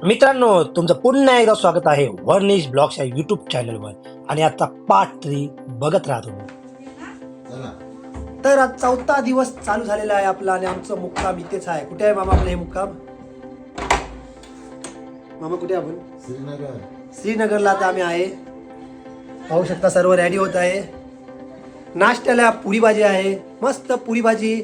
मित्रांनो, तुमचं पुन्हा एकदा स्वागत आहे वर्निश ब्लॉग्स या यूट्यूब चॅनलवर. आणि आता पार्ट 3 बघत राहा तुम्ही. तर आज 4था दिवस चालू झालेला आहे आपला आणि आमचं मुक्काम इथेच आहे. कुठे आहे मामा आपलं हे मुक्काम? मामा कुठे आहे आपण? श्रीनगरला आता आम्ही आहे. पाहू शकता सर्व रेडी होत आहे. नाश्त्याला पुरी भाजी आहे, मस्त पुरी भाजी.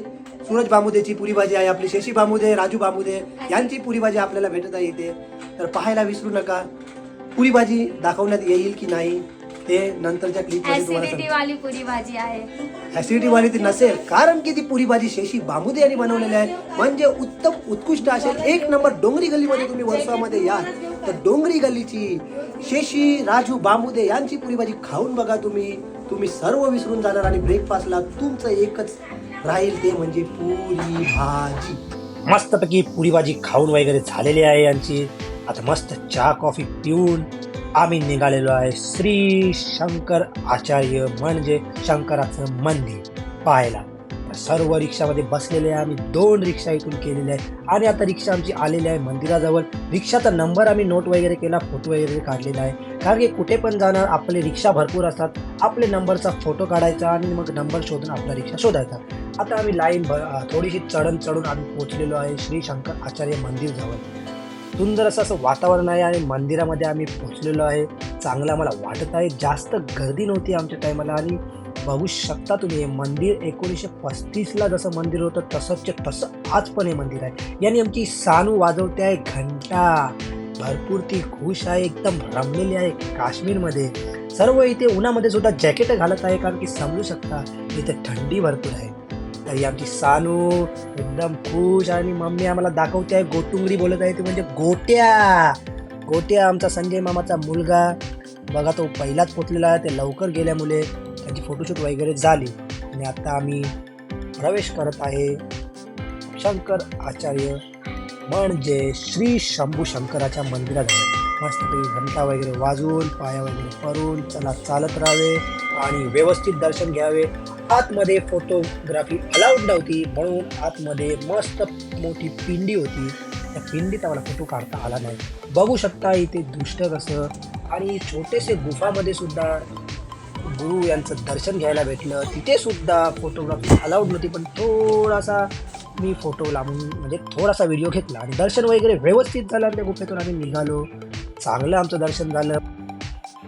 सूरज बामुदेची पुरी भाजी आहे, आपली शशी बामुदे, राजू बामुदे यांची पुरी भाजी आपल्याला भेटत आहे इथे. तर पाहायला विसरू नका. पुरी भाजी दाखवण्यात येईल की नाही ते नंतरच्या क्लिप मध्ये तुम्हाला ऍसिडिटी वाली पुरी भाजी आहे. ऍसिडिटी वाली ती नसेल, कारण की ती पुरी भाजी शशी बामुदे यांनी बनवलेली आहे. म्हणजे उत्तम उत्कृष्ट असेल. एक नंबर. डोंगरी गल्लीमध्ये तुम्ही वर्षामध्ये याल तर डोंगरी गल्लीची शशी राजू बामुदे यांची पुरी भाजी खाऊन बघा. तुम्ही सर्व विसरून जाणार आणि ब्रेकफास्टला तुमचं एकच राहील, ते म्हणजे पुरी भाजी. मस्तपैकी पुरी भाजी खाऊन वगैरे झालेली आहे यांची. आता मस्त चहा कॉफी पिऊन आम्ही निघालेलो आहे श्री शंकर आचार्य म्हणजे शंकराचं मंदिर पाहायला. तर सर्व रिक्षामध्ये बसलेले आहे. आम्ही 2 रिक्षा इथून केलेले आहे आणि आता रिक्षा आमची आलेली आहे मंदिराजवळ. रिक्षाचा नंबर आम्ही नोट वगैरे केला, फोटो वगैरे काढलेला आहे. कारण की कुठे पण जाणार आपले रिक्षा भरपूर असतात, आपले नंबरचा फोटो काढायचा आणि मग नंबर शोधून आपला रिक्षा शोधायचा. आता आम्ही लाईन थोडीशी चढून आम्ही पोहोचलेलो आहे श्री शंकर आचार्य मंदिर जवळ. सुंदर असं वातावरण आहे आणि मंदिरामध्ये आम्ही पोहोचलेलो आहे. चांगलं आम्हाला वाटत आहे. जास्त गर्दी नव्हती आमच्या टायमाला आणि बघू शकता तुम्ही हे मंदिर 1935ला जसं मंदिर होतं तसं आज पण हे मंदिर आहे. याने आमची सानू वाजवते आहे घंटा. भरपूर ती खुश आहे, एकदम रमलेली आहे काश्मीरमध्ये. सर्व इथे उन्हामध्ये सुद्धा जॅकेट घालत आहे, कारण की समजू शकता इथे थंडी भरपूर आहे. तर आमची सानू एकदम खुश आणि मम्मी आम्हाला दाखवते आहे. गोटुंगडी बोलत आहे, ते म्हणजे गोट्या आमचा संजय मामाचा मुलगा. बघा तो पहिलाच पोचलेला आहे. ते लवकर गेल्यामुळे त्याची फोटोशूट वगैरे झाली आणि आता आम्ही प्रवेश करत आहे शंकर आचार्य म्हणजे श्री शंभू शंकराच्या मंदिराजवळ. मस्तपैकी घंटा वगैरे वाजवून पाया वगैरे करून चला चालत राहावे आणि व्यवस्थित दर्शन घ्यावे. आतमध्ये फोटोग्राफी अलाउड नव्हती म्हणून आतमध्ये मस्त मोठी पिंडी होती. त्या पिंडीत आम्हाला फोटो काढता आला नाही. बघू शकता इथे दृश्य कसं. आणि छोटेसे गुफामध्ये सुद्धा गुरु यांचं दर्शन घ्यायला भेटलं. तिथे सुद्धा फोटोग्राफी अलाउड नव्हती, पण थोडासा मी फोटो लावून म्हणजे थोडासा व्हिडिओ घेतला आणि दर्शन वगैरे व्यवस्थित झालं. त्या गुफेतून आम्ही निघालो. चांगलं आमचं दर्शन झालं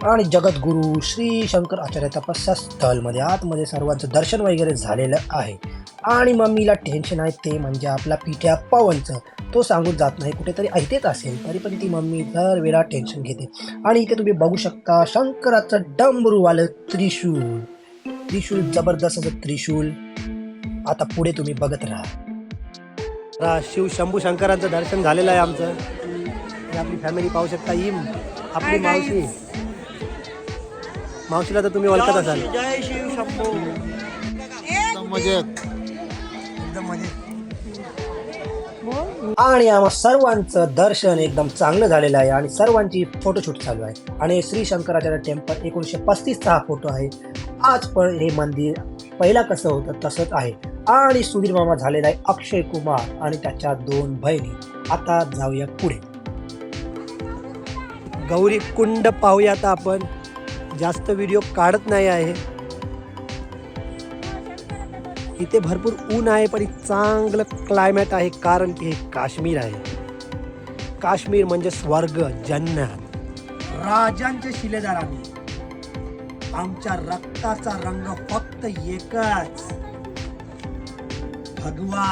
आणि जगद्गुरू श्री शंकर आचार्य तपस्या स्थळमध्ये आतमध्ये सर्वांचं दर्शन वगैरे झालेलं आहे. आणि मम्मीला टेन्शन आहे, ते म्हणजे आपला पिठ्या पवनचं. तो सांगून जात नाही, कुठेतरी ऐकतेच असेल तरी पण ती मम्मी दर वेळा टेन्शन घेते. आणि इथे तुम्ही बघू शकता शंकराचं डमरूवालं त्रिशूल जबरदस्त असं त्रिशूल. आता पुढे तुम्ही बघत राहा. शिव शंभू शंकरांचं दर्शन झालेलं आहे आमचं. आपली फॅमिली पाहू शकता. ही आपली मावशीला तर तुम्ही ओळखत असाल. जय शिव शंभू. आणि आम्हा सर्वांचं दर्शन एकदम चांगलं झालेलं आहे आणि सर्वांची फोटोशूट चालू आहे. आणि श्री शंकराचार्य टेम्पल 1935चा हा फोटो आहे. आज पण हे मंदिर पहिला कसं होतं तसंच आहे. आणि सुधीर मामा झालेला आहे अक्षय कुमार आणि त्याच्या 2 बहिणी. आता जाऊया पुढे. गौरी कुंड पाहूया आता आपण. जास्त व्हिडिओ काढत नाही आहे. इथे भरपूर ऊन आहे पण चांगलं क्लायमेट आहे, कारण की हे काश्मीर आहे. काश्मीर म्हणजे स्वर्ग, जन्नत. राजांचे शिलेदार आम्ही. आमच्या रक्ताचा रंग फक्त एकच, भगवा.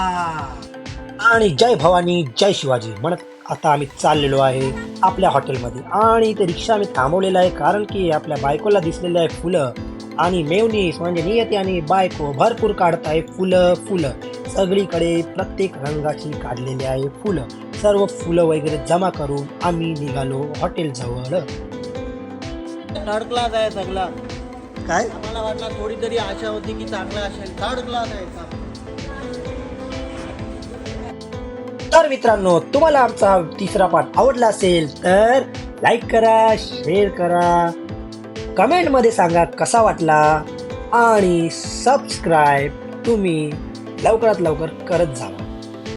आणि जय भवानी जय शिवाजी म्हणत आता आम्ही चाललेलो आहे आपल्या हॉटेलमध्ये. आणि इथे रिक्षा आम्ही थांबवलेला आहे, कारण की आपल्या बायकोला दिसलेलं आहे फुलं. आणि मेवनीस म्हणजे नियती आणि बायको भरपूर काढत आहे फुलं. सगळीकडे प्रत्येक रंगाची काढलेली आहे फुलं. सर्व फुलं वगैरे जमा करून आम्ही निघालो हॉटेल जवळ. थर्ड क्लास आहे सगळा. काय आम्हाला वाटलं थोडी तरी आशा होती की चांगला असेल. थर्ड क्लास आहे. तर मित्रांनो, तुम्हाला आमचा 3रा पार्ट आवडला असेल तर लाईक करा, शेअर करा, कमेंटमध्ये सांगा कसा वाटला आणि सबस्क्राईब तुम्ही लवकरात लवकर करत जा.